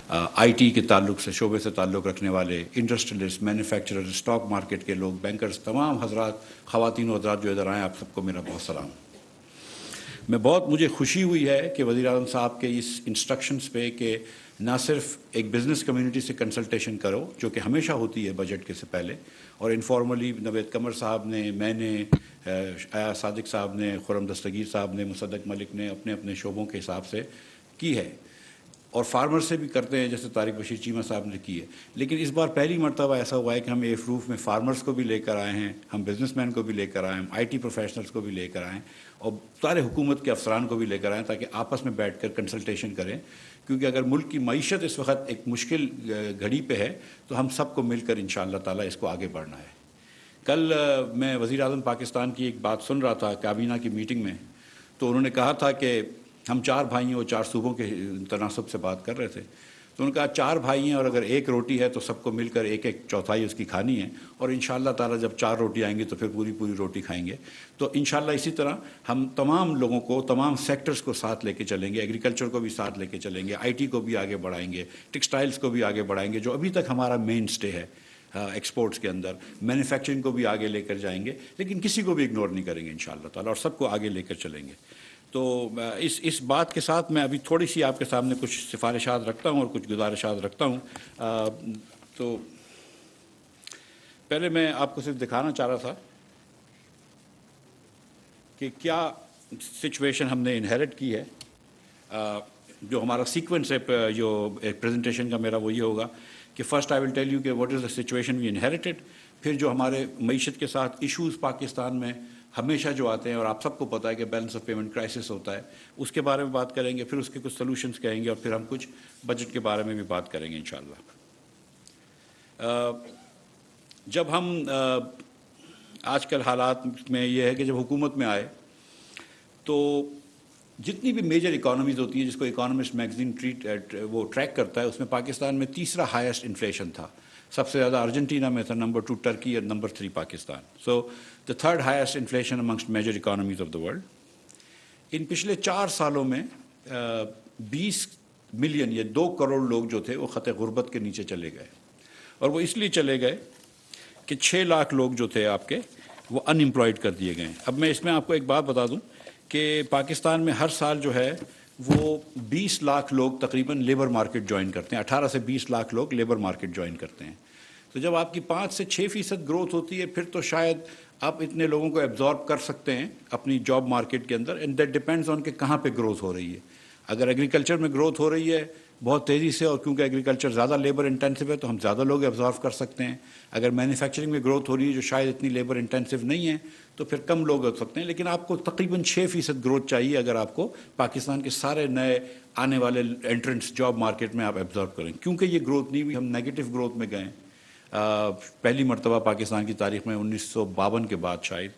I T کے تعلق سے شعبے سے تعلق رکھنے والے، انڈسٹریلسٹ، مینوفیکچرر، اسٹاک مارکیٹ کے لوگ، بینکرز، تمام حضرات، خواتین و حضرات جو ادھر آئے، آپ سب کو میرا بہت سلام۔ مجھے خوشی ہوئی ہے کہ وزیر اعظم صاحب کے اس انسٹرکشنز پہ کہ نہ صرف ایک بزنس کمیونٹی سے کنسلٹیشن کرو، جو کہ ہمیشہ ہوتی ہے بجٹ کے سے پہلے، اور انفارملی نوید قمر صاحب نے، میں نے، ایاز صادق صاحب نے، خرم دستگیر صاحب نے، مصدق ملک نے اپنے اپنے شعبوں کے حساب سے کی ہے، اور فارمر سے بھی کرتے ہیں جیسے طارق بشیر چیمہ صاحب نے کی ہے۔ لیکن اس بار پہلی مرتبہ ایسا ہوا ہے کہ ہم ایف روف میں فارمرز کو بھی لے کر آئے ہیں، ہم بزنس مین کو بھی لے کر آئے ہیں، آئی ٹی پروفیشنلز کو بھی لے کر آئیں، اور سارے حکومت کے افسران کو بھی لے کر آئیں، تاکہ آپس میں بیٹھ کر کنسلٹیشن کریں، کیونکہ اگر ملک کی معیشت اس وقت ایک مشکل گھڑی پہ ہے تو ہم سب کو مل کر انشاءاللہ تعالیٰ اس کو آگے بڑھنا ہے۔ کل میں وزیر اعظم پاکستان کی ایک بات سن رہا تھا کابینہ کی میٹنگ میں، تو انہوں نے کہا تھا کہ ہم 4 بھائی ہیں اور 4 صوبوں کے تناسب سے بات کر رہے تھے، تو انہوں نے کہا 4 بھائی ہیں اور اگر ایک روٹی ہے تو سب کو مل کر ایک ایک چوتھائی اس کی کھانی ہے، اور انشاءاللہ تعالیٰ جب 4 روٹی آئیں گی تو پھر پوری روٹی کھائیں گے۔ تو انشاءاللہ اسی طرح ہم تمام لوگوں کو، تمام سیکٹرز کو ساتھ لے کے چلیں گے، ایگریکلچر کو بھی ساتھ لے کے چلیں گے، آئی ٹی کو بھی آگے بڑھائیں گے، ٹیکسٹائلز کو بھی آگے بڑھائیں گے جو ابھی تک ہمارا مین سٹے ہے ایکسپورٹس کے اندر، مینوفیکچرنگ کو بھی آگے لے کر جائیں گے، لیکن کسی کو بھی اگنور نہیں کریں گے انشاءاللہ تعالیٰ، اور سب کو آگے لے کر چلیں گے۔ تو اس بات کے ساتھ میں ابھی تھوڑی سی آپ کے سامنے کچھ سفارشات رکھتا ہوں اور کچھ گزارشات رکھتا ہوں۔ تو پہلے میں آپ کو صرف دکھانا چاہ رہا تھا کہ کیا سچویشن ہم نے انہیرٹ کی ہے۔ جو ہمارا سیکوینس ہے جو ایک پریزنٹیشن کا میرا وہ یہ ہوگا کہ first I will tell you کہ what is the situation we inherited, پھر جو ہمارے معیشت کے ساتھ ایشوز پاکستان میں ہمیشہ جو آتے ہیں، اور آپ سب کو پتہ ہے کہ بیلنس آف پیمنٹ کرائسس ہوتا ہے، اس کے بارے میں بات کریں گے، پھر اس کے کچھ سلوشنز کہیں گے، اور پھر ہم کچھ بجٹ کے بارے میں بھی بات کریں گے انشاءاللہ۔ جب ہم آج کل حالات میں یہ ہے کہ جب حکومت میں آئے تو جتنی بھی میجر اکانومیز ہوتی ہیں جس کو اکانومسٹ میگزین وہ ٹریک کرتا ہے، اس میں پاکستان میں تیسرا ہائیسٹ انفلیشن تھا۔ سب سے زیادہ ارجنٹینا میں تھا، نمبر 2 ٹرکی، اور number 3 Pakistan. So the third highest inflation amongst major economies of the world۔ ان پچھلے 4 سالوں میں 20 ملین یا 2 کروڑ لوگ جو تھے وہ خط غربت کے نیچے چلے گئے، اور وہ اس لیے چلے گئے کہ 6 لاکھ لوگ جو تھے آپ کے وہ ان امپلائڈ کر دیے گئے۔ اب میں اس میں آپ کو ایک بات بتا دوں کہ پاکستان میں ہر سال جو ہے وہ 20 لاکھ لوگ تقریباً لیبر مارکیٹ جوائن کرتے ہیں، 18 سے 20 لاکھ لوگ لیبر مارکیٹ جوائن کرتے ہیں۔ تو جب آپ کی 5 سے 6% گروتھ ہوتی ہے، پھر تو شاید آپ اتنے لوگوں کو ایبزارب کر سکتے ہیں اپنی جاب مارکیٹ کے اندر، اینڈ دیٹ ڈیپینڈز آن کہ کہاں پہ گروتھ ہو رہی ہے۔ اگر ایگریکلچر میں گروتھ ہو رہی ہے بہت تیزی سے، اور کیونکہ ایگریکلچر زیادہ لیبر انٹینسو ہے تو ہم زیادہ لوگ ایبزارو کر سکتے ہیں۔ اگر مینوفیکچرنگ میں گروتھ ہو رہی ہے جو شاید اتنی لیبر انٹینسو نہیں ہے تو پھر کم لوگ ہو سکتے ہیں، لیکن آپ کو تقریباً 6% گروتھ چاہیے اگر آپ کو پاکستان کے سارے نئے آنے والے انٹرنٹس جاب مارکیٹ میں آپ ایبزارو کریں۔ کیونکہ یہ گروتھ نہیں ہوئی، ہم نیگیٹو گروتھ میں گئے، پہلی مرتبہ پاکستان کی تاریخ میں 1952 کے بعد شاید،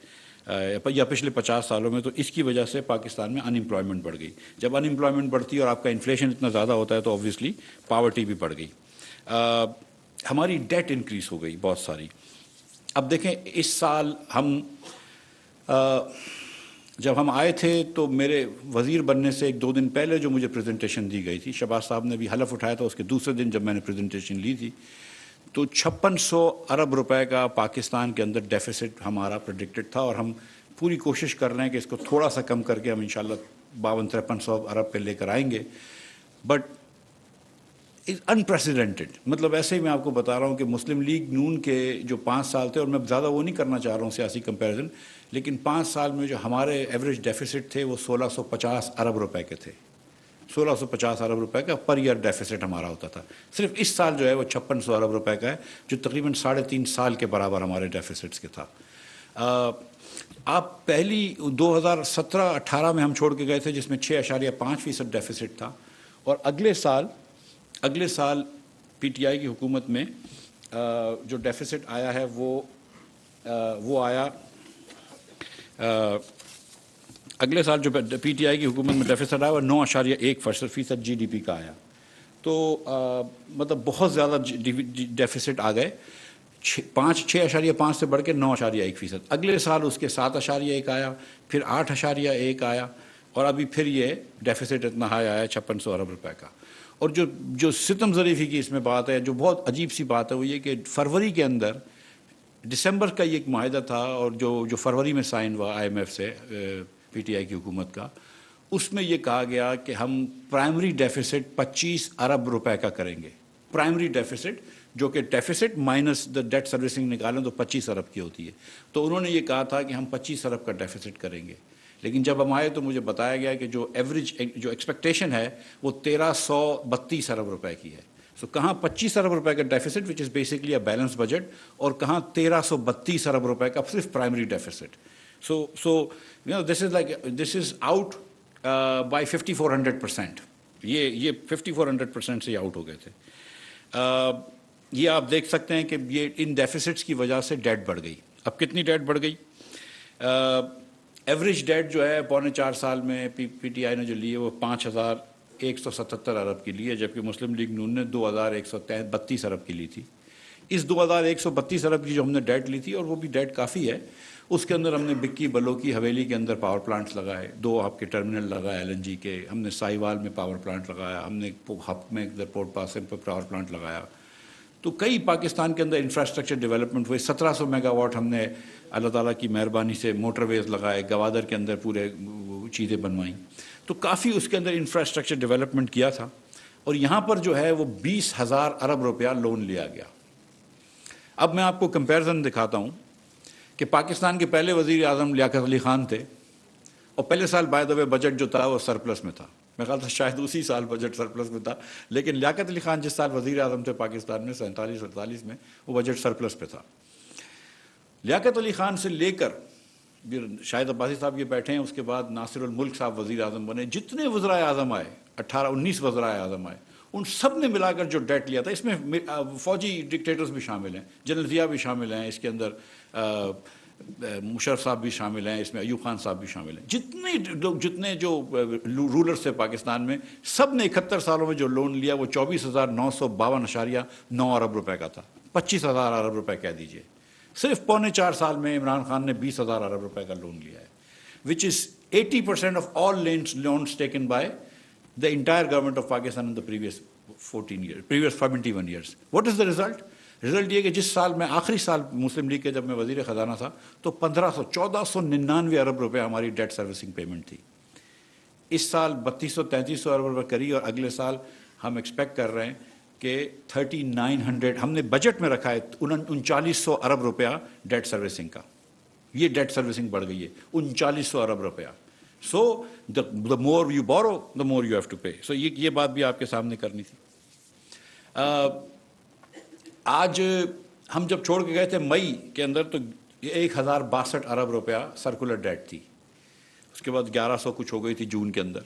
یا پچھلے 50 سالوں میں، تو اس کی وجہ سے پاکستان میں ان امپلائمنٹ بڑھ گئی۔ جب ان امپلائمنٹ بڑھتی ہے اور آپ کا انفلیشن اتنا زیادہ ہوتا ہے تو اوبویسلی پاورٹی بھی بڑھ گئی۔ ہماری ڈیٹ انکریز ہو گئی بہت ساری۔ اب دیکھیں اس سال ہم جب ہم آئے تھے تو میرے وزیر بننے سے 1-2 دن پہلے جو مجھے پریزنٹیشن دی گئی تھی، شہباز صاحب نے بھی حلف اٹھایا تھا، اس کے دوسرے دن جب میں نے پریزنٹیشن لی تھی تو 5600 ارب روپے کا پاکستان کے اندر ڈیفیسٹ ہمارا پریڈکٹڈ تھا، اور ہم پوری کوشش کر رہے ہیں کہ اس کو تھوڑا سا کم کر کے ہم انشاءاللہ 5200-5300 ارب پہ لے کر آئیں گے۔ بٹ انپریسیڈنٹڈ، مطلب ایسے ہی میں آپ کو بتا رہا ہوں کہ مسلم لیگ نون کے جو 5 سال تھے، اور میں زیادہ وہ نہیں کرنا چاہ رہا ہوں سیاسی کمپیریزن، لیکن 5 سال میں جو ہمارے ایوریج ڈیفیسٹ تھے وہ 1650 ارب روپے کے تھے۔ 1650 ارب روپے کا پر ایئر ڈیفیسٹ ہمارا ہوتا تھا۔ صرف اس سال جو ہے وہ 5600 ارب روپے کا ہے، جو تقریباً 3.5 سال کے برابر ہمارے ڈیفیسٹس کے تھا۔ آپ پہلی 2017-18 میں ہم چھوڑ کے گئے تھے جس میں 6.5% ڈیفیسٹ تھا، اور اگلے سال پی ٹی آئی کی حکومت میں جو ڈیفیسٹ آیا ہے وہ آیا، اگلے سال جو پی ٹی آئی کی حکومت میں ڈیفیسٹ آیا وہ 9.1% جی ڈی پی کا آیا۔ تو مطلب بہت زیادہ ڈیفیسٹ آ گئے، 6.5 سے بڑھ کے 9.1%۔ اگلے سال اس کے 7.1 آیا، پھر 8.1 آیا، اور ابھی پھر یہ ڈیفیسٹ اتنا ہائی آیا 5600 ارب روپے کا۔ اور جو ستم ظریفی کی اس میں بات ہے، جو بہت عجیب سی بات ہے، وہ یہ کہ فروری کے اندر، دسمبر کا یہ ایک معاہدہ تھا، اور جو فروری میں سائن ہوا آئی ایم ایف سے پی ٹی آئی کی حکومت کا، اس میں یہ کہا گیا کہ ہم پرائمری ڈیفیسٹ 25 ارب روپے کا کریں گے. پرائمری ڈیفیسٹ، جو کہ deficits minus the date servicing نکالیں تو 25 ارب کی ہوتی ہے. تو انہوں نے یہ کہا تھا کہ ہم 25 ارب کا ڈیفیسٹ کریں گے. لیکن جب ہم آئے تو مجھے بتایا گیا کہ جو ایوریج جو ایکسپیکٹیشن ہے وہ 1332 ارب روپے کی ہے. سو کہاں 25 ارب روپے کا deficits which is basically a balance budget, اور کہاں 1332 ارب روپے کا صرف primary deficits. So this is out by 5400%. یہ 5400% سے آؤٹ ہو گئے تھے. یہ آپ دیکھ سکتے ہیں کہ یہ ان ڈیفیسٹس کی وجہ سے ڈیٹ بڑھ گئی. اب کتنی ڈیٹ بڑھ گئی؟ ایوریج ڈیٹ جو ہے 4.25 سال میں پی ٹی آئی نے جو لی ہے وہ 5177 ارب کی لی ہے، جبکہ مسلم لیگ نون نے 2132 ارب کی لی تھی. اس 2132 ارب کی جو ہم نے ڈیٹ لی تھی، اور وہ بھی ڈیٹ کافی ہے، اس کے اندر ہم نے بکی بلوکی حویلی کے اندر پاور پلانٹس لگائے، 2 آپ کے ٹرمینل لگائے ایل این جی کے، ہم نے سائیوال میں پاور پلانٹ لگایا، ہم نے ہب میں ادھر پورٹ پاسم پہ پاور پلانٹ لگایا. تو کئی پاکستان کے اندر انفراسٹرکچر ڈیولپمنٹ ہوئے. 1700 میگا واٹ ہم نے اللہ تعالیٰ کی مہربانی سے موٹر ویز لگائے، گوادر کے اندر پورے چیزیں بنوائیں. تو کافی اس کے اندر انفراسٹرکچر ڈیولپمنٹ کیا تھا. اور یہاں پر جو ہے وہ 20,000 ارب روپیہ لون لیا گیا. اب میں آپ کو کمپیرزن دکھاتا ہوں کہ پاکستان کے پہلے وزیر اعظم لیاقت علی خان تھے، اور پہلے سال بائی دا وے بجٹ جو تھا وہ سرپلس میں تھا. میں خیال تھا شاید اسی سال بجٹ سرپلس میں تھا، لیکن لیاقت علی خان جس سال وزیر اعظم تھے پاکستان میں 47-48 میں، وہ بجٹ سرپلس پہ تھا. لیاقت علی خان سے لے کر شاہد عباسی صاحب یہ بیٹھے ہیں، اس کے بعد ناصر الملک صاحب وزیر اعظم بنے، جتنے وزرائے اعظم آئے 18-19 وزرائے اعظم آئے، ان سب نے ملا کر جو ڈیٹ لیا تھا، اس میں فوجی ڈکٹیٹرز بھی شامل ہیں، جنرل ضیاء بھی شامل ہیں اس کے اندر، مشرف صاحب بھی شامل ہیں اس میں، ایوب خان صاحب بھی شامل ہیں، جتنے لوگ جتنے جو رولرز تھے پاکستان میں، سب نے 71 سالوں میں جو لون لیا وہ 24,952.9 ارب روپے کا تھا. 25,000 ارب روپے کہہ دیجئے. صرف 4.25 سال میں عمران خان نے 20,000 ارب روپے کا لون لیا ہے، which is 80% of all loans taken by the entire government of Pakistan in the previous 71 years. What is the result? Result یہ کہ جس سال میں آخری سال مسلم لیگ کے جب میں وزیر خزانہ تھا تو 1499 ارب روپے ہماری ڈیٹ سروسنگ پیمنٹ تھی. اس سال 3200-3300 ارب روپے کری، اور اگلے سال ہم ایکسپیکٹ کر رہے ہیں کہ 3900 ہم نے بجٹ میں رکھا ہے 3900 ارب روپیہ ڈیٹ سروسنگ کا. یہ ڈیٹ سروسنگ بڑھ گئی ہے 3900 ارب روپیہ. سو the more you borrow the more you have to pay. سو یہ بات بھی آپ کے سامنے کرنی تھی. آج ہم جب چھوڑ کے گئے تھے مئی کے اندر تو 1062 ارب روپیہ سرکولر ڈیٹ تھی، اس کے بعد 1100 کچھ ہو گئی تھی جون کے اندر.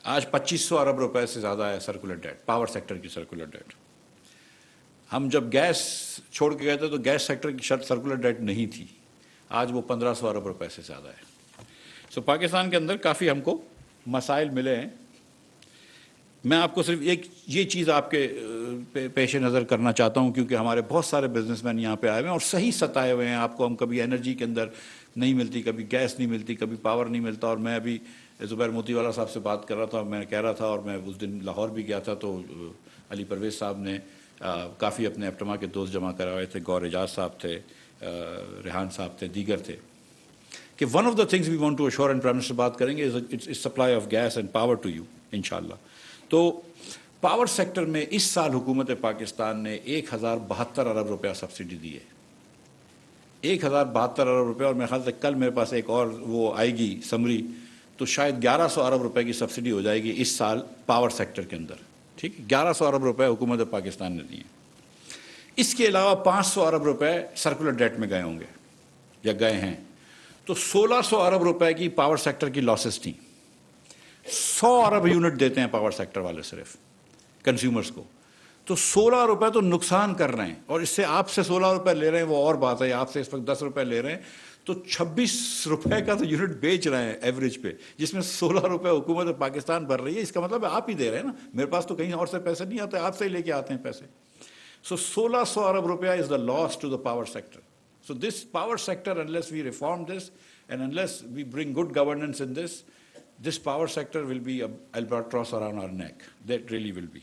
آج 2500 ارب روپے سے زیادہ ہے سرکولر ڈیٹ، پاور سیکٹر کی سرکولر ڈیٹ. ہم جب گیس چھوڑ کے گئے تھے تو گیس سیکٹر کی سرکولر ڈیٹ نہیں تھی، آج وہ 1500 ارب روپے سے زیادہ ہے. سو پاکستان کے اندر کافی ہم کو مسائل ملے ہیں. میں آپ کو صرف ایک یہ چیز آپ کے پیش نظر کرنا چاہتا ہوں، کیونکہ ہمارے بہت سارے بزنس مین یہاں پہ آئے ہوئے ہیں اور صحیح ستائے ہوئے ہیں. آپ کو ہم کبھی انرجی کے اندر نہیں ملتی، کبھی گیس نہیں ملتی، کبھی پاور نہیں ملتا. اور میں ابھی زبیر موتی والا صاحب سے بات کر رہا تھا، میں کہہ رہا تھا، اور میں اس دن لاہور بھی گیا تھا تو علی پرویز صاحب نے کافی اپنے اپٹما کے دوست جمع کروائے تھے، گور اعجاز صاحب تھے، ریحان صاحب تھے، دیگر تھے، کہ one of the things we want to assure, and prime minister بات کریں گے، is supply of gas and power to you انشاءاللہ. تو پاور سیکٹر میں اس سال حکومت پاکستان نے 1072 ارب روپیہ سبسڈی دی ہے، 1072 ارب روپے. اور میرے خیال سے کل میرے پاس ایک اور وہ آئے گی سمری، تو شاید 1100 ارب روپے کی سبسڈی ہو جائے گی اس سال پاور سیکٹر کے اندر. ٹھیک ہے، 1100 ارب روپے حکومت پاکستان نے دیے. اس کے علاوہ 500 ارب روپے سرکولر ڈیٹ میں گئے ہوں گے یا گئے ہیں. تو 1600 ارب روپے کی پاور سیکٹر کی لاسز تھیں. 100 ارب یونٹ دیتے ہیں پاور سیکٹر والے صرف کنزیومرز کو، تو 16 روپے تو نقصان کر رہے ہیں. اور اس سے آپ سے 16 روپے لے رہے ہیں وہ اور بات ہے، آپ سے اس وقت 10 روپے لے رہے ہیں تو 26 روپے کا تو یونٹ بیچ رہے ہیں ایوریج پہ، جس میں 16 روپے حکومت پاکستان بھر رہی ہے. اس کا مطلب ہے آپ ہی دے رہے ہیں نا، میرے پاس تو کہیں اور سے پیسے نہیں آتے، آپ سے ہی لے کے آتے ہیں پیسے. سو 1600 ارب روپیہ is the loss to the power sector. So this power sector, unless we reform this and unless we bring good governance in this, this power sector will be an albatross around our neck. That really will be.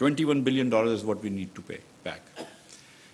$21 billion is what we need to pay back.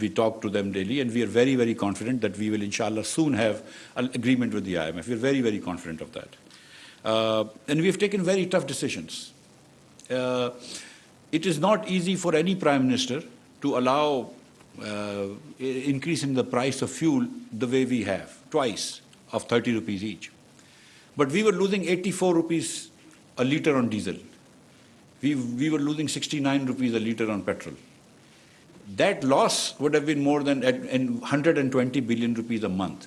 we talk to them daily, and we are very very confident that we will inshallah soon have an agreement with the IMF. We are very very confident of that. And we have taken very tough decisions. It is not easy for any Prime Minister to allow increase in the price of fuel the way we have, twice, of 30 rupees each. But we were losing 84 rupees a litre on diesel. We were losing 69 rupees a litre on petrol. That loss would have been more than 120 billion rupees a month.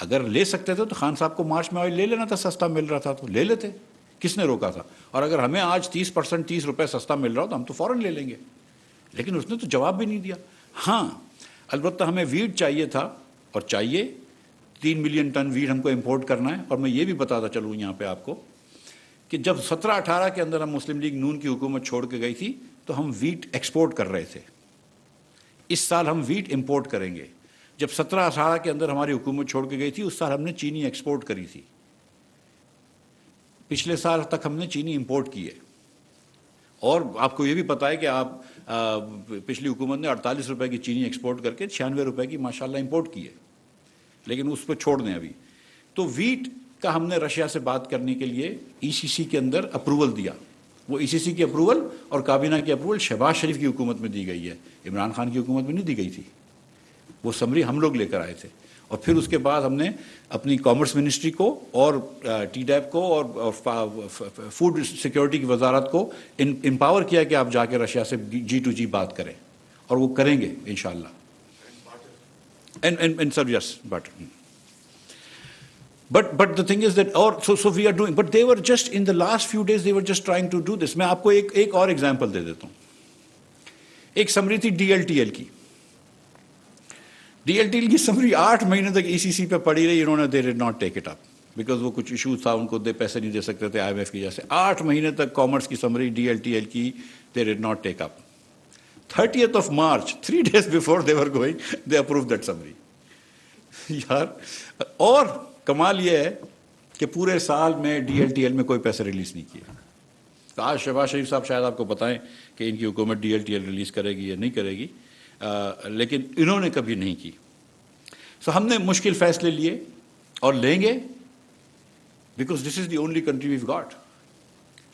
اگر لے سکتے تھے تو خان صاحب کو مارچ میں oil لے لینا تھا، سستا مل رہا تھا تو لے لیتے، کس نے روکا تھا؟ اور اگر ہمیں آج 30% 30 روپے سستا مل رہا ہو تو ہم تو فوراً لے لیں گے، لیکن اس نے تو جواب بھی نہیں دیا۔ ہاں البتہ ہمیں ویٹ چاہیے تھا اور چاہیے، 3 ملین ٹن ویٹ ہم کو امپورٹ کرنا ہے۔ اور میں یہ بھی بتاتا چلوں یہاں پہ آپ کو کہ جب 17-18 کے اندر ہم مسلم لیگ نون کی حکومت چھوڑ کے گئی تھی تو ہم ویٹ ایکسپورٹ کر رہے تھے، اس سال ہم ویٹ امپورٹ کریں گے۔ جب 17-18 کے اندر ہماری حکومت چھوڑ کے گئی تھی اس سال ہم نے چینی ایکسپورٹ کری تھی، پچھلے سال تک ہم نے چینی امپورٹ کی ہے۔ اور آپ کو یہ بھی پتہ ہے کہ آپ پچھلی حکومت نے 48 روپے کی چینی ایکسپورٹ کر کے 96 روپے کی ماشاءاللہ امپورٹ کی ہے، لیکن اس پہ چھوڑ دیں ابھی۔ تو ویٹ کا ہم نے رشیا سے بات کرنے کے لیے ای سی سی کے اندر اپروول دیا، وہ ای سی سی کی اپروول اور کابینہ کی اپروول شہباز شریف کی حکومت میں دی گئی ہے، عمران خان کی حکومت میں نہیں دی گئی تھی۔ وہ سمری ہم لوگ لے کر آئے تھے، اور پھر اس کے بعد ہم نے اپنی کامرس منسٹری کو اور ٹی ڈیپ کو اور فوڈ سیکیورٹی کی وزارت کو امپاور کیا کہ آپ جا کے رشیا سے G2G بات کریں، اور وہ کریں گے انشاءاللہ۔ And sir, yes, but the thing is that, so we are doing, but they were just in the last few days they were just trying to do this۔ میں آپ کو ایک اور ایگزامپل دے دیتا ہوں۔ ایک سمری تھی DLTL کی، DLTL کی سمری 8 مہینے تک ECC پہ پڑی رہی، انہوں نے they did not take it up because وہ کچھ ایشوز تھا، ان کو پیسے نہیں دے سکتے تھے IMF کی جیسے۔ 8 مہینے تک کامرس کی سمری DLTL کی they did not take up۔ 30th of March, 3 days before they were going, they approved that summary۔ یار، اور کمال یہ ہے کہ پورے سال میں DLTL میں کوئی پیسے ریلیز نہیں کیا۔ تو آج شہباز شریف صاحب شاید آپ کو بتائیں کہ ان کی حکومت DLTL ریلیز کرے گی یا نہیں کرے گی، لیکن انہوں نے کبھی نہیں کی۔ سو ہم نے مشکل فیصلے لیے اور لیں گے، because this is the only country we've got.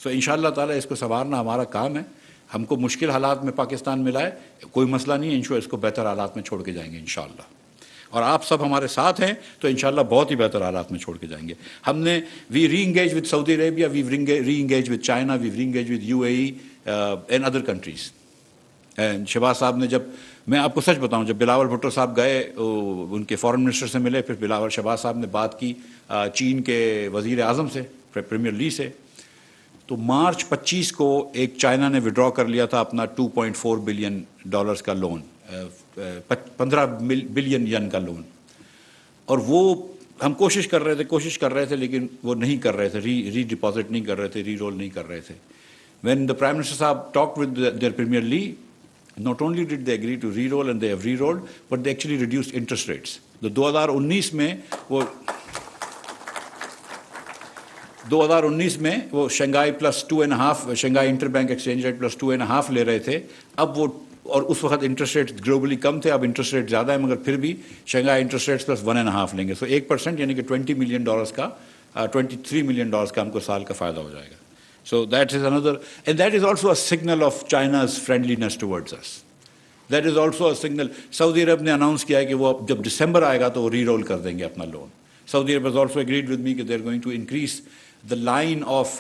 So ان شاء اللہ تعالیٰ اس کو سنوارنا ہمارا کام ہے۔ ہم کو مشکل حالات میں پاکستان ملا ہے، کوئی مسئلہ نہیں ہے، انشاءاللہ اس کو بہتر حالات میں چھوڑ کے جائیں گے انشاءاللہ، اور آپ سب ہمارے ساتھ ہیں تو انشاءاللہ بہت ہی بہتر حالات میں چھوڑ کے جائیں گے۔ ہم نے we re engage with Saudi Arabia, we re engage with China, we re engage with UAE and other countries. Shehbaz صاحب نے، جب میں آپ کو سچ بتاؤں، جب بلاول بھٹو صاحب گئے ان کے فارن منسٹر سے ملے، پھر شہباز صاحب نے بات کی چین کے وزیر اعظم سے، پریمیئر لی سے، تو مارچ 25 کو ایک چائنا نے وڈرا کر لیا تھا اپنا $2.4 بلین کا لون، 15 بلین ین کا لون، اور وہ ہم کوشش کر رہے تھے لیکن وہ نہیں کر رہے تھے، ری ڈپازٹ نہیں کر رہے تھے، ری رول نہیں کر رہے تھے۔ When the Prime Minister صاحب talked with their Premier Lee, not only did they agree to re-roll and they have re-rolled, but they actually reduced interest rates۔ تو 2019 میں وہ Shanghai plus 2.5، Shanghai interbank exchange rate plus 2.5 لے رہے تھے، اب وہ، اور اس وقت انٹرسٹ ریٹ گلوبلی کم تھے، اب انٹرسٹ ریٹ زیادہ ہے، مگر پھر بھی شنگھائی انٹرسٹ ریٹ پلس 1.5 لیں گے۔ سو 1% یعنی کہ $20 ملین کا، $23 ملین کا ہم کو سال کا فائدہ ہو جائے گا۔ So that is another, and that is also a signal of China's friendliness towards us. That is also a signal۔ سعودی عرب نے اناؤنس کیا ہے کہ وہ جب دسمبر آئے گا تو وہ ری رول کر دیں گے اپنا loan. Saudi Arab has also agreed with me کہ they are going to increase the line of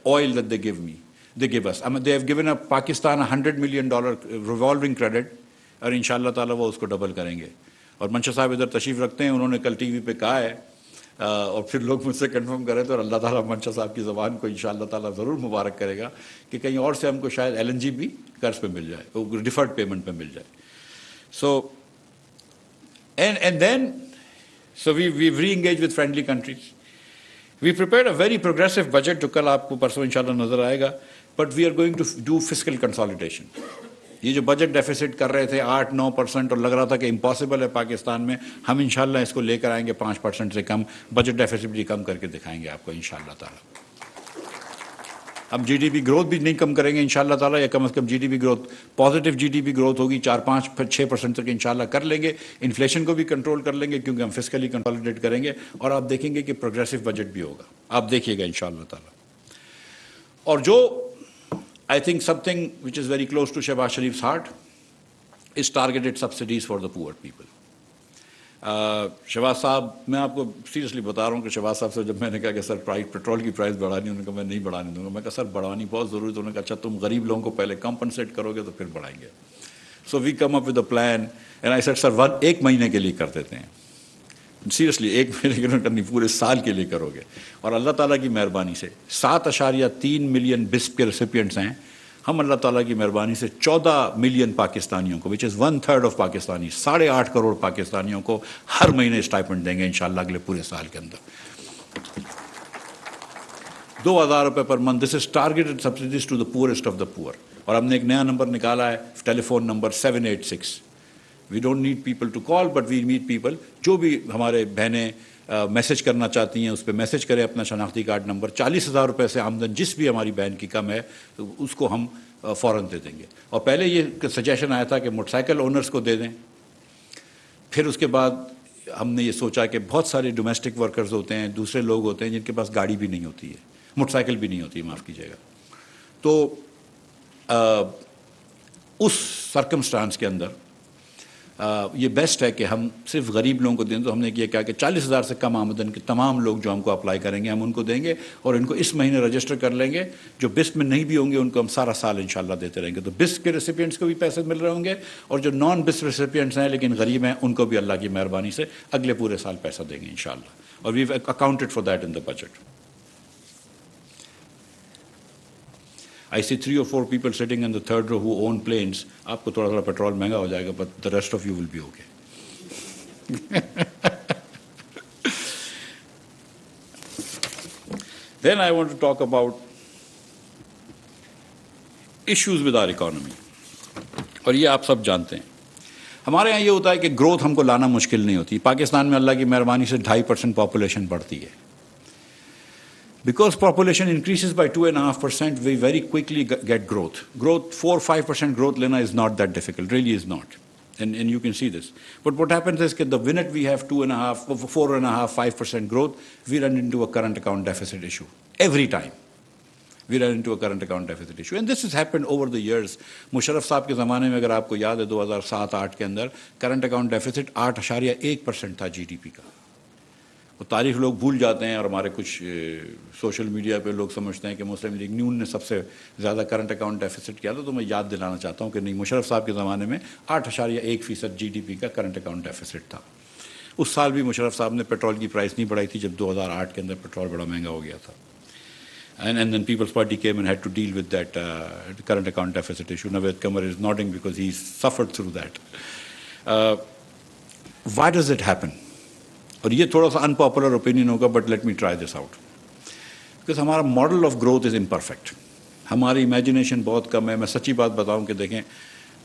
oil that they give us۔ They have given Pakistan $100 million revolving credit، اور انشاءاللہ تعالیٰ وہ اس کو ڈبل کریں گے۔ اور منشا صاحب ادھر تشریف رکھتے ہیں، انہوں نے کل ٹی وی پہ کہا ہے، اور پھر لوگ مجھ سے کنفرم کرے تو اللہ تعالیٰ منشا صاحب کی زبان کو انشاءاللہ تعالیٰ ضرور مبارک کرے گا کہ کہیں اور سے ہم کو شاید LNG بھی قرض پہ مل جائے، ڈیفرڈ پیمنٹ پہ مل جائے۔ So and then so we re engage with friendly countries. We prepared a very progressive budget جو کل آپ کو پرسوں انشاءاللہ نظر آئے گا، but we are going to do fiscal consolidation. یہ جو بجٹ ڈیفیسٹ کر رہے تھے 8-9%، اور لگ رہا تھا کہ امپاسبل ہے پاکستان میں، ہم انشاءاللہ اس کو لے کر آئیں گے 5% سے کم، بجٹ ڈیفیسٹ بھی کم کر کے دکھائیں گے آپ کو انشاءاللہ تعالیٰ۔ ہم GDP گروتھ بھی نہیں کم کریں گے انشاءاللہ تعالیٰ، یا کم از کم GDP growth, positive GDP growth ہوگی 4-5-6% تک انشاءاللہ کر لیں گے۔ انفلیشن کو بھی کنٹرول کر لیں گے کیونکہ ہم فسکلی کنسالیڈیٹ کریں گے، اور آپ دیکھیں گے کہ پروگریسو بجٹ بھی ہوگا، آپ دیکھیے گا انشاءاللہ تعالیٰ۔ اور جو I think something which is very close to Shehbaz Sharif's heart is targeted subsidies for the poor people۔ Shahbaz صاحب، میں آپ کو سیریسلی بتا رہا ہوں کہ شہباز صاحب سے جب میں نے کہا کہ سر پیٹرول کی پرائز بڑھانی، انہوں نے کہا میں نہیں بڑھانے دوں گا۔ میں کہا سر بڑھانی بہت ضروری ہے، تو انہوں نے کہا اچھا تم غریب لوگوں کو پہلے کمپنسیٹ کرو گے تو پھر بڑھائیں گے۔ So we come up with a plan, and I said sir 1 مہینے کے لیے کر دیتے ہیں۔ سیریسلی 1 مہینے کے لیے کرنی، پورے سال کے لیے کرو گے. اور اللہ تعالیٰ کی مہربانی سے 7.3 ملین بسپ کے ریسیپینٹس ہیں. ہم اللہ تعالیٰ کی مہربانی سے 14 ملین پاکستانیوں کو، وچ از 1/3 آف پاکستانی، 8.5 کروڑ پاکستانیوں کو ہر مہینے اسٹائپنڈ دیں گے انشاءاللہ اگلے پورے سال کے اندر. 2,000 روپے per month. This is targeted subsidies to the poorest of the poor. اور ہم نے ایک نیا نمبر نکالا ہے، telephone number 786. We don't need people to call but we need people. جو بھی ہمارے بہنیں میسج کرنا چاہتی ہیں اس پہ میسج کریں اپنا شناختی کارڈ نمبر. 40,000 روپے سے آمدن جس بھی ہماری بہن کی کم ہے اس کو ہم فوراً دے دیں گے. اور پہلے یہ سجیشن آیا تھا کہ موٹر سائیکل اونرز کو دے دیں. پھر اس کے بعد ہم نے یہ سوچا کہ بہت سارے ڈومیسٹک ورکرز ہوتے ہیں، دوسرے لوگ ہوتے ہیں جن کے پاس گاڑی بھی نہیں ہوتی ہے، موٹر سائیکل بھی نہیں ہوتی، معاف کیجیے گا. تو اس سرکمسٹانس کے اندر یہ بیسٹ ہے کہ ہم صرف غریب لوگوں کو دیں. تو ہم نے یہ کہا کہ 40,000 سے کم آمدن کے تمام لوگ جو ہم کو اپلائی کریں گے ہم ان کو دیں گے، اور ان کو اس مہینے رجسٹر کر لیں گے. جو بسپ میں نہیں بھی ہوں گے ان کو ہم سارا سال انشاءاللہ دیتے رہیں گے. تو بسپ کے ریسیپینٹس کو بھی پیسے مل رہے ہوں گے، اور جو نان بسپ ریسیپینٹس ہیں لیکن غریب ہیں ان کو بھی اللہ کی مہربانی سے اگلے پورے سال پیسہ دیں گے انشاءاللہ. اور we have accounted for that in the budget. I see 3 or 4 people sitting in the third row who own planes. آپ کو تھوڑا پیٹرول مہنگا ہو جائے گا but the rest of you will be okay. Then I want to talk about issues with our economy. اور یہ آپ سب جانتے ہیں. ہمارے یہاں یہ ہوتا ہے کہ گروتھ ہم کو لانا مشکل نہیں ہوتی. پاکستان میں اللہ کی مہربانی سے 2.5% پاپولیشن بڑھتی ہے. Because population increases by 2.5%, we very quickly get growth. Growth, 4-5% growth lena is not that difficult, really is not. And you can see this. But what happens is that the minute we have 2.5, 4.5, 5% growth, we run into a current account deficit issue. Every time. We run into a current account deficit issue. And this has happened over the years. Musharraf صاحب کے زمانے میں اگر آپ کو یاد ہے 2007-8 کے اندر کرنٹ اکاؤنٹ ڈیفیسٹ 8.1% تھا جی ڈی پی کا. وہ تاریخ لوگ بھول جاتے ہیں، اور ہمارے کچھ سوشل میڈیا پہ لوگ سمجھتے ہیں کہ مسلم لیگ نون نے سب سے زیادہ کرنٹ اکاؤنٹ ڈیفیسٹ کیا تھا. تو میں یاد دلانا چاہتا ہوں کہ نہیں، مشرف صاحب کے زمانے میں 8.1% جی ڈی پی کا کرنٹ اکاؤنٹ ڈیفیسٹ تھا. اس سال بھی مشرف صاحب نے پیٹرول کی پرائس نہیں بڑھائی تھی جب 2008 کے اندر پیٹرول بڑا مہنگا ہو گیا تھا. And then People's Party came and had to deal with that current account deficit issue. Naveed Qamar is nodding because he suffered through that. Why does it happen? اور یہ تھوڑا سا unpopular opinion ہوگا but let me try this out. Because ہمارا model of growth is imperfect. ہماری imagination بہت کم ہے. میں سچی بات بتاؤں کہ دیکھیں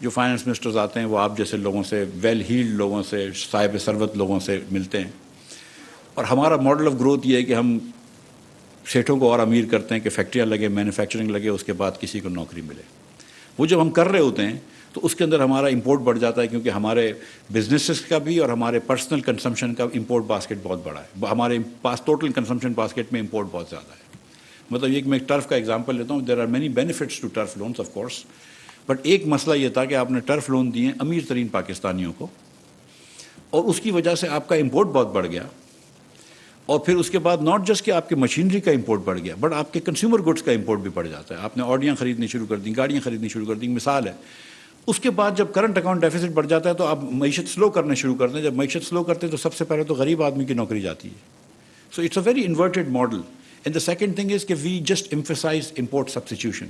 جو فائنانس منسٹرز آتے ہیں وہ آپ جیسے لوگوں سے، ویل ہیلڈ لوگوں سے، صاحب ثروت لوگوں سے ملتے ہیں. اور ہمارا ماڈل آف گروتھ یہ ہے کہ ہم سیٹھوں کو اور امیر کرتے ہیں کہ فیکٹریاں لگے، مینوفیکچرنگ لگے، اس کے بعد کسی کو نوکری ملے. وہ جب ہم کر رہے ہوتے ہیں تو اس کے اندر ہمارا امپورٹ بڑھ جاتا ہے، کیونکہ ہمارے بزنسز کا بھی اور ہمارے پرسنل کنزمپشن کا امپورٹ باسکٹ بہت بڑا ہے. ہمارے پاس ٹوٹل کنزمپشن باسکٹ میں امپورٹ بہت زیادہ ہے. مطلب یہ کہ میں ایک ٹرف کا ایگزامپل لیتا ہوں. There are many benefits to tariff lowness of course, but ایک مسئلہ یہ تھا کہ آپ نے ٹرف لون دیے امیر ترین پاکستانیوں کو، اور اس کی وجہ سے آپ کا امپورٹ بہت بڑھ گیا. اور پھر اس کے بعد ناٹ جسٹ کہ آپ کے مشینری کا امپورٹ بڑھ گیا بٹ آپ کے کنزیومر گڈس کا امپورٹ بھی بڑھ جاتا ہے. آپ نے آڈیاں خریدنی شروع کر دیں، گاڑیاں خریدنی شروع کر دیں. مثال ہے، اس کے بعد جب کرنٹ اکاؤنٹ ڈیفیسٹ بڑھ جاتا ہے تو آپ معیشت سلو کرنے شروع کرتے ہیں. جب معیشت سلو کرتے ہیں تو سب سے پہلے تو غریب آدمی کی نوکری جاتی ہے. So it's a very inverted model. And the second thing is کہ we just emphasize import substitution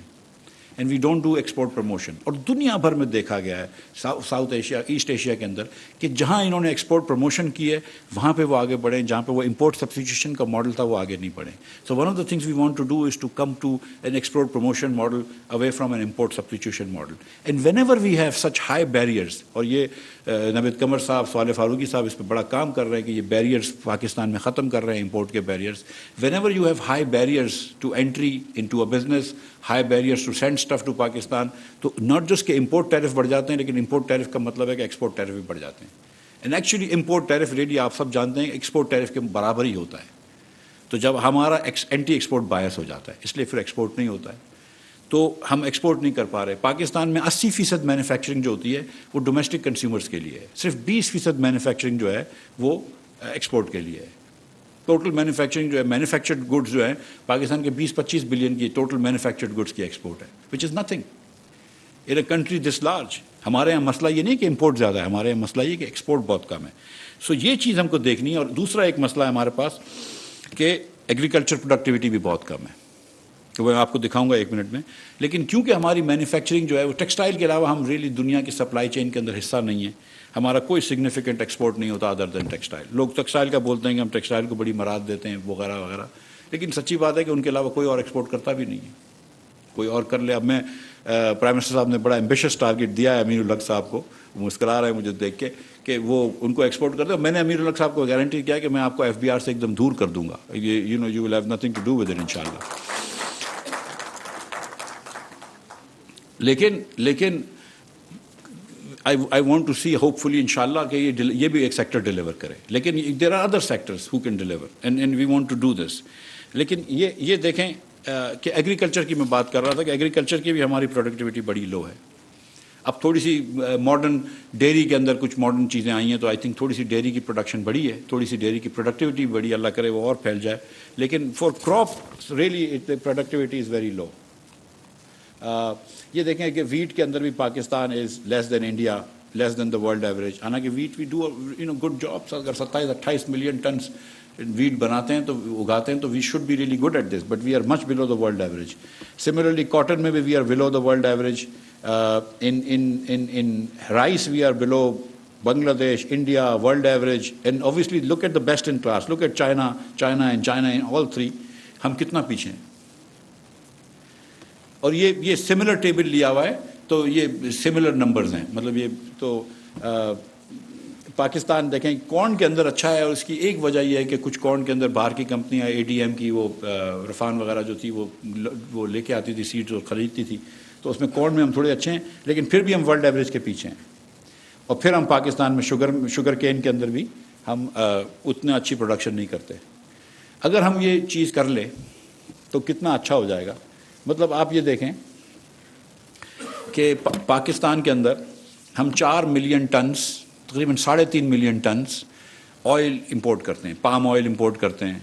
and we don't do export promotion. اور دنیا بھر میں دیکھا گیا ہے، ساؤتھ ایشیا، ایسٹ ایشیا کے اندر، کہ جہاں انہوں نے ایکسپورٹ پروموشن کی ہے وہاں پہ وہ آگے بڑھیں، جہاں پہ وہ امپورٹ سبسٹیٹیوشن کا ماڈل تھا وہ آگے نہیں بڑھیں. So one of the things we want to do is to come to an export promotion model away from an import substitution model. And whenever we have such high barriers, اور یہ نوید قمر صاحب، صالح فاروقی صاحب اس پہ بڑا کام کر رہے ہیں کہ یہ بیریئرس پاکستان میں ختم کر رہے ہیں، امپورٹ کے barriers. Whenever you have high barriers to entry into a business, high barriers to send stuff to Pakistan, تو ناٹ جسٹ کہ امپورٹ ٹیرف بڑھ جاتے ہیں، لیکن امپورٹ ٹیرف کا مطلب ہے کہ ایکسپورٹ ٹیرف بھی بڑھ جاتے ہیں. And actually import tariff really آپ سب جانتے ہیں ایکسپورٹ ٹیرف کے برابر ہی ہوتا ہے. تو جب ہمارا اینٹی ایکسپورٹ بایس ہو جاتا ہے، اس لیے پھر ایکسپورٹ نہیں ہوتا ہے، تو ہم ایکسپورٹ نہیں کر پا رہے. پاکستان میں 80% مینوفیکچرنگ جو ہوتی ہے وہ ڈومیسٹک کنزیومرز کے لیے ہے. صرف 20% مینوفیکچرنگ جو ہے وہ ایکسپورٹ کے لیے ہے. ٹوٹل مینوفیکچرنگ جو ہے، مینوفیکچرڈ گڈز جو ہیں پاکستان کے 20-25 بلین کی ٹوٹل مینوفیکچرڈ گڈز کی ایکسپورٹ ہے، which is nothing in a country this large. ہمارے یہاں مسئلہ یہ نہیں کہ امپورٹ زیادہ ہے، ہمارے یہاں مسئلہ یہ کہ ایکسپورٹ بہت کم ہے. سو یہ چیز ہم کو دیکھنی ہے. اور دوسرا ایک مسئلہ ہے ہمارے پاس کہ ایگریکلچر پروڈکٹیوٹی بھی بہت کم ہے، تو میں آپ کو دکھاؤں گا 1 منٹ میں. لیکن کیونکہ ہماری مینوفیکچرنگ جو ہے وہ ٹیکسٹائل کے علاوہ ہم ریئلی دنیا کی سپلائی چین کے اندر حصہ نہیں ہے. ہمارا کوئی سگنیفیکنٹ ایکسپورٹ نہیں ہوتا ادر دین ٹیکسٹائل. لوگ ٹیکسٹائل کا بولتے ہیں کہ ہم ٹیکسٹائل کو بڑی مراد دیتے ہیں وغیرہ وغیرہ، لیکن سچی بات ہے کہ ان کے علاوہ کوئی اور ایکسپورٹ کرتا بھی نہیں ہے. کوئی اور کر لے. اب میں پرائم منسٹر صاحب نے بڑا ایمبیشس ٹارگیٹ دیا ہے امیر الحق صاحب کو، وہ مسکرا رہے ہیں مجھے دیکھ کے کہ وہ ان کو ایکسپورٹ کرتے ہیں. میں نے امیر الحق صاحب کو گارنٹی کیا کہ میں آپ کو FBR سے ایک دم دور کر دوں گا. You know you will have nothing to do with it انشاءاللہ. لیکن I want to see hopefully انشاءاللہ کہ یہ بھی ایک سیکٹر ڈیلیور کرے. لیکن there are other sectors who can deliver and we want to do this. لیکن یہ دیکھیں کہ ایگریکلچر کی میں بات کر رہا تھا کہ ایگریکلچر کی بھی ہماری پروڈکٹیوٹی بڑی لو ہے. اب تھوڑی سی ماڈرن ڈیری کے اندر کچھ ماڈرن چیزیں آئی ہیں تو آئی تھنک تھوڑی سی ڈیری کی پروڈکشن بڑی ہے، تھوڑی سی ڈیری کی پروڈکٹیوٹی بڑی، اللہ کرے وہ اور پھیل جائے. لیکن for crop really productivity is very low. یہ دیکھیں کہ ویٹ کے اندر بھی Pakistan is less than India, less than the world average. حالانکہ wheat we do good jobs. اگر 27-28 ملین ٹنس ویٹ بناتے ہیں تو اگاتے ہیں تو we should be really good at this, but we are much below the world average. Similarly cotton میں بھی we are below the world average. In rice we are below Bangladesh, India, world average, and obviously look at the best in class. Look at China in all three. ہم کتنا پیچھے ہیں. اور یہ similar table لیا ہوا ہے تو یہ سملر نمبرز ہیں. مطلب یہ تو پاکستان دیکھیں کارن کے اندر اچھا ہے، اور اس کی ایک وجہ یہ ہے کہ کچھ کارن کے اندر باہر کی کمپنیاں ADM کی وہ رفان وغیرہ جو تھی وہ لے کے آتی تھی سیڈز اور خریدتی تھی، تو اس میں کارن میں ہم تھوڑے اچھے ہیں، لیکن پھر بھی ہم ورلڈ ایوریج کے پیچھے ہیں. اور پھر ہم پاکستان میں شوگر کین کے اندر بھی ہم اتنا اچھی پروڈکشن نہیں کرتے. اگر ہم یہ چیز کر لیں تو کتنا اچھا ہو جائے گا. مطلب آپ یہ دیکھیں کہ پاکستان کے اندر ہم 4 ملین ٹنس، تقریباً 3.5 ملین ٹنس آئل امپورٹ کرتے ہیں. پام آئل امپورٹ کرتے ہیں،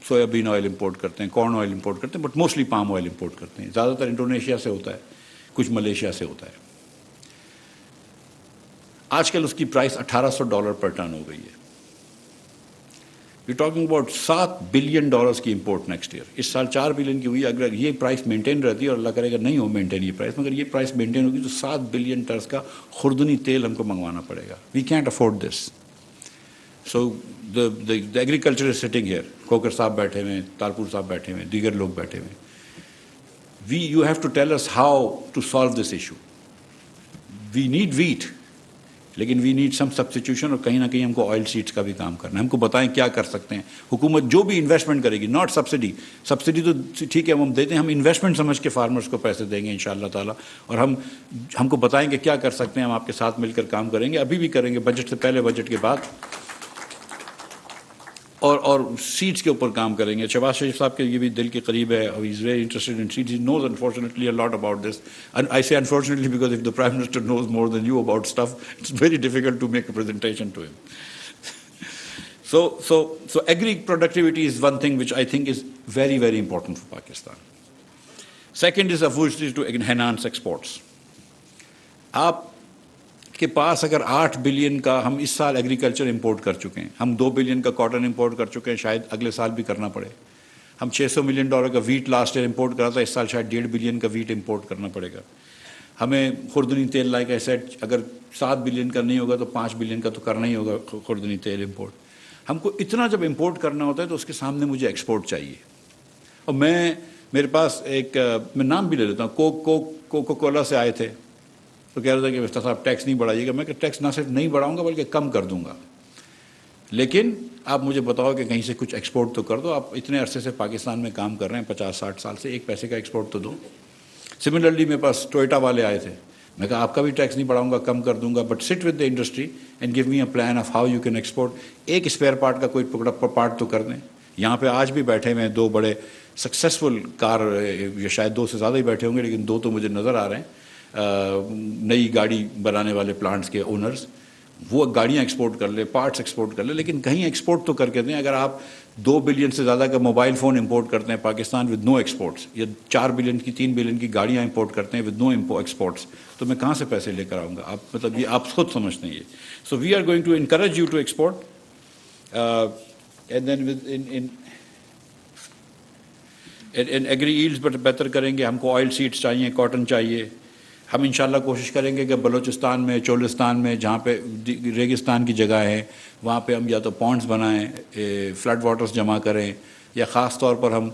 سویابین آئل امپورٹ کرتے ہیں، کارن آئل امپورٹ کرتے ہیں، but mostly palm oil import کرتے ہیں. زیادہ تر انڈونیشیا سے ہوتا ہے، کچھ ملیشیا سے ہوتا ہے. آج کل اس کی پرائس $1,800 پر ٹن ہو گئی ہے. وی ٹاکنگ اباؤٹ $7 بلین کی امپورٹ نیکسٹ ایئر. اس سال 4 بلین کی ہوئی. اگر یہ پرائس مینٹین رہتی ہے، اور اللہ کرے گا نہیں ہو مینٹین یہ پرائس، مگر یہ پرائس مینٹین ہوگی تو 7 بلین ٹنس کا خوردنی تیل ہم کو منگوانا پڑے گا. We can't afford this. So the agriculture is sitting here. Khokhar صاحب بیٹھے ہوئے ہیں، تالپور صاحب بیٹھے ہوئے ہیں، دیگر لوگ بیٹھے ہوئے ہیں. You have to tell us how to solve this issue. We need wheat, لیکن وی نیڈ سم سبسٹیٹیوشن، اور کہیں نہ کہیں ہم کو آئل سیڈس کا بھی کام کرنا ہے. ہم کو بتائیں کیا کر سکتے ہیں. حکومت جو بھی انویسٹمنٹ کرے گی، ناٹ سبسڈی تو ٹھیک ہے ہم دیتے ہیں، ہم انویسٹمنٹ سمجھ کے فارمرز کو پیسے دیں گے انشاءاللہ تعالیٰ. اور ہم کو بتائیں کہ کیا کر سکتے ہیں. ہم آپ کے ساتھ مل کر کام کریں گے، ابھی بھی کریں گے، بجٹ سے پہلے، بجٹ کے بعد، اور سیڈس کے اوپر کام کریں گے. شہباز شریف صاحب کے یہ بھی دل کے قریب ہے. He is very interested in seeds. He knows unfortunately a lot about this. And I say unfortunately because if the Prime Minister knows more than you about stuff, it's very difficult to make a presentation to him. So agri productivity is one thing which I think is very, very important for Pakistan. Second is obviously to enhance exports. آپ کے پاس اگر 8 billion کا ہم اس سال agriculture import کر چکے ہیں، ہم 2 بلین کا کاٹن امپورٹ کر چکے ہیں، شاید اگلے سال بھی کرنا پڑے. ہم $600 ملین کا ویٹ لاسٹ ایئر امپورٹ کرا تھا، اس سال شاید 1.5 بلین کا ویٹ امپورٹ کرنا پڑے گا. ہمیں خوردنی تیل لائک اے سیٹ اگر 7 بلین کا نہیں ہوگا تو 5 بلین کا تو کرنا ہی ہوگا خوردنی تیل امپورٹ. ہم کو اتنا جب امپورٹ کرنا ہوتا ہے تو اس کے سامنے مجھے ایکسپورٹ چاہیے. اور میرے پاس ایک میں نام بھی لے لیتا ہوں، کوکو کولا سے آئے تھے تو کہہ رہا تھا کہ مفتی صاحب ٹیکس نہیں بڑھائیے گا. میں کہ ٹیکس نہ صرف نہیں بڑھاؤں گا بلکہ کم کر دوں گا، لیکن آپ مجھے بتاؤ کہ کہیں سے کچھ ایکسپورٹ تو کر دو. آپ اتنے عرصے سے پاکستان میں کام کر رہے ہیں، 50-60 سال سے، ایک پیسے کا ایکسپورٹ تو دو. سملرلی میرے پاس ٹوئیٹا والے آئے تھے. میں کہا آپ کا بھی ٹیکس نہیں بڑھاؤں گا، کم کر دوں گا، but sit with the industry and give me a plan of how you can export. ایک اسپیئر پارٹ کا کوئی پارٹ تو کر دیں. یہاں پہ آج بھی بیٹھے ہوئے ہیں 2 بڑے سکسیزفل کار، یا شاید 2 سے زیادہ ہی بیٹھے ہوں گے، لیکن 2 تو مجھے نظر آ رہے ہیں، نئی گاڑی بنانے والے پلانٹس کے اونرز. وہ گاڑیاں ایکسپورٹ کر لے، پارٹس ایکسپورٹ کر لے، لیکن کہیں ایکسپورٹ تو کر کے دیں. اگر آپ 2 بلین سے زیادہ کا موبائل فون امپورٹ کرتے ہیں پاکستان ود نو ایکسپورٹس, یا 4 بلین کی 3 بلین کی گاڑیاں امپورٹ کرتے ہیں ود نو ایکسپورٹس, تو میں کہاں سے پیسے لے کر آؤں گا؟ آپ مطلب یہ آپ خود سمجھتے ہیں یہ. So we are going to encourage you to export, and then with in agri yields بہتر کریں گے. ہم کو آئل سیڈس چاہیے, کاٹن چاہیے. ہم انشاءاللہ کوشش کریں گے کہ بلوچستان میں, چولستان میں, جہاں پہ ریگستان کی جگہ ہے, وہاں پہ ہم یا تو پونڈز بنائیں, فلڈ واٹرز جمع کریں, یا خاص طور پر ہم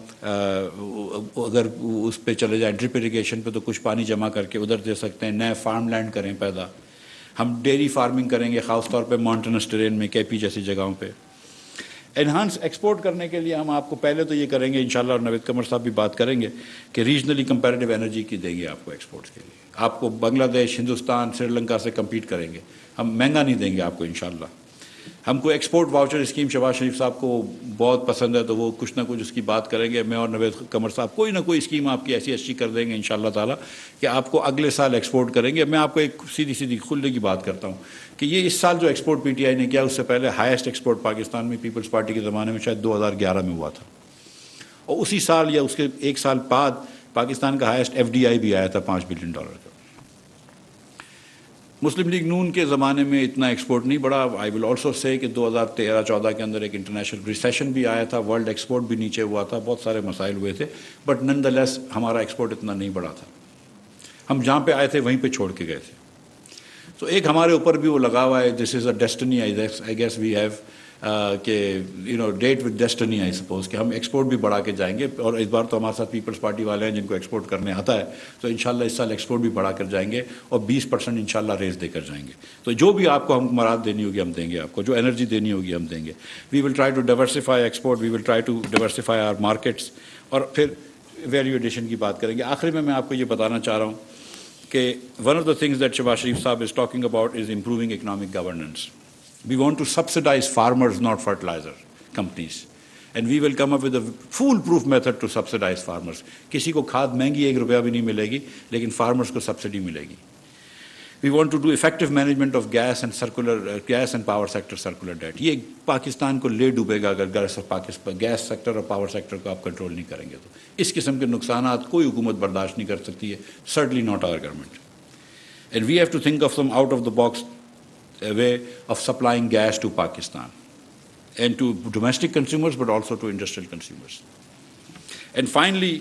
اگر اس پہ چلے جائیں ڈرپ اریگیشن پہ, تو کچھ پانی جمع کر کے ادھر دے سکتے ہیں. نئے فارم لینڈ کریں پیدا. ہم ڈیری فارمنگ کریں گے خاص طور پہ ماؤنٹینس ٹیرین میں, کے پی جیسی جگہوں پہ. انہانس ایکسپورٹ کرنے کے لیے ہم آپ کو پہلے تو یہ کریں گے انشاءاللہ, اور نوید قمر صاحب بھی بات کریں گے, کہ ریجنلی کمپیریٹیو انرجی کی دیں گے آپ کو ایکسپورٹس کے لیے. آپ کو بنگلہ دیش, ہندوستان, سری لنکا سے کمپیٹ کریں گے. ہم مہنگا نہیں دیں گے آپ کو انشاءاللہ. ہم کو export voucher scheme Shahbaz Sharif صاحب کو بہت پسند ہے, تو وہ کچھ نہ کچھ اس کی بات کریں گے. میں اور نوید قمر صاحب کوئی نہ کوئی اسکیم آپ کی ایسی اچھی کر دیں گے انشاءاللہ تعالیٰ, کہ آپ کو اگلے سال ایکسپورٹ کریں گے. میں آپ کو ایک سیدھی کھلنے کی بات کرتا ہوں کہ یہ اس سال جو ایکسپورٹ پی ٹی آئی نے کیا, اس سے پہلے ہائیسٹ ایکسپورٹ پاکستان میں پیپلز پارٹی کے زمانے میں شاید 2011 میں ہوا تھا, اور اسی سال یا اس کے ایک سال بعد پاکستان کا ہائیسٹ ایف ڈی آئی بھی آیا تھا $5 بلین کا. مسلم لیگ نون کے زمانے میں اتنا ایکسپورٹ نہیں بڑھا. آئی ول آلسو سے کہ 2013-14 کے اندر ایک انٹرنیشنل ریسیشن بھی آیا تھا, ورلڈ ایکسپورٹ بھی نیچے ہوا تھا, بہت سارے مسائل ہوئے تھے, بٹ نن دا لیس ہمارا ایکسپورٹ اتنا نہیں بڑھا تھا. ہم جہاں پہ آئے تھے وہیں پہ چھوڑ کے گئے تھے. تو ایک ہمارے اوپر بھی وہ لگا ہوا ہے, this is a destiny I guess we have, کہ date with destiny I suppose, کہ ہم ایکسپورٹ بھی بڑھا کے جائیں گے. اور اس بار تو ہمارے ساتھ پیپلز پارٹی والے ہیں جن کو ایکسپورٹ کرنے آتا ہے, تو انشاءاللہ اس سال ایکسپورٹ بھی بڑھا کر جائیں گے, اور 20% انشاءاللہ ریز دے کر جائیں گے. تو جو بھی آپ کو ہم مراد دینی ہوگی ہم دیں گے, آپ کو جو انرجی دینی ہوگی ہم دیں گے. We will try to diversify export, we will try to diversify our markets, اور پھر ویلیو ایڈیشن کی بات کریں گے. آخری میں آپ کو یہ بتانا چاہ رہا ہوں کہ one of the things that Shahbaz Sharif صاحب is talking about is improving economic governance. We want to subsidize farmers, not fertilizer companies. And we will come up with a foolproof method to subsidize farmers. کسی کو کھاد مہنگی $1 بھی نہیں ملے گی, لیکن فارمرز کو سبسڈی ملے گی. We want to do effective management of gas and power sector circular debt. یہ پاکستان کو لے ڈوبے گا اگر گیس سیکٹر اور پاور سیکٹر کو آپ کنٹرول نہیں کریں گے. تو اس قسم کے نقصانات کوئی حکومت برداشت نہیں کر سکتی ہے, certainly not our government. And we have to think of some out of the box a way of supplying gas to Pakistan and to domestic consumers but also to industrial consumers. And finally,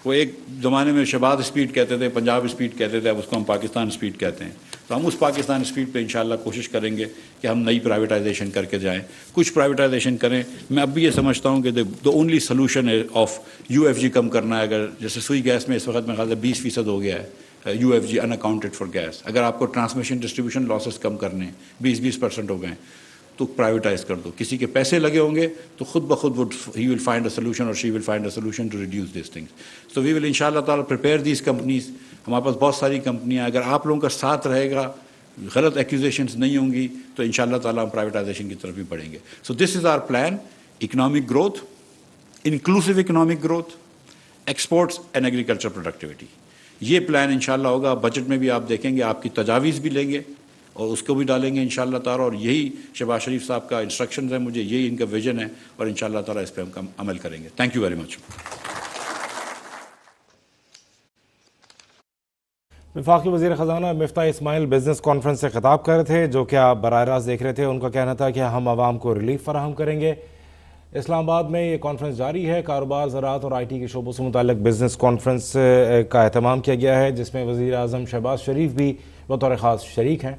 وہ ایک زمانے میں Shahbaz speed کہتے تھے, Punjab speed کہتے تھے, اب اس کو ہم پاکستان اسپیڈ کہتے ہیں. تو ہم اس پاکستان اسپیڈ پہ انشاءاللہ کوشش کریں گے کہ ہم نئی پرائیویٹائزیشن کر کے جائیں, کچھ پرائیویٹائزیشن کریں. میں اب بھی یہ سمجھتا ہوں کہ the only solution of UFG کم کرنا ہے. اگر جیسے سوئی گیس میں اس وقت میں خیال ہے 20% ہو گیا ہے UFG unaccounted for gas. اگر آپ کو ٹرانسمیشن ڈسٹریبیوشن لاسز کم کرنے ہیں, 20% ہو گئے ہیں, تو پرائیویٹائز کر دو. کسی کے پیسے لگے ہوں گے تو خود بخود ہی ول فائنڈ اے سولوشن اور she will find a solution to reduce these things. So we will ان شاء اللہ تعالیٰ پریپیئر دیز کمپنیز. ہمارے پاس بہت ساری کمپنیاں, اگر آپ لوگوں کا ساتھ رہے گا, غلط ایکوزیشنز نہیں ہوں گی, تو ان شاء اللہ تعالیٰ ہم پرائیویٹائزیشن کی طرف بھی بڑھیں گے. So this is our plan: economic growth, inclusive economic growth, exports and agriculture productivity. یہ پلان انشاءاللہ ہوگا. بجٹ میں بھی آپ دیکھیں گے, آپ کی تجاویز بھی لیں گے اور اس کو بھی ڈالیں گے انشاءاللہ تعالیٰ. اور یہی شہباز شریف صاحب کا انسٹرکشنز ہیں مجھے, یہی ان کا ویژن ہے, اور انشاءاللہ تعالیٰ اس پہ ہم عمل کریں گے. Thank you very much. وفاقی وزیر خزانہ مفتاح اسماعیل بزنس کانفرنس سے خطاب کر رہے تھے, جو کہ آپ براہ راست دیکھ رہے تھے. ان کا کہنا تھا کہ ہم عوام کو ریلیف فراہم کریں گے. اسلام آباد میں یہ کانفرنس جاری ہے. کاروبار, زراعت اور IT کے شعبوں سے متعلق بزنس کانفرنس کا اہتمام کیا گیا ہے, جس میں وزیر اعظم شہباز شریف بھی بطور خاص شریک ہیں.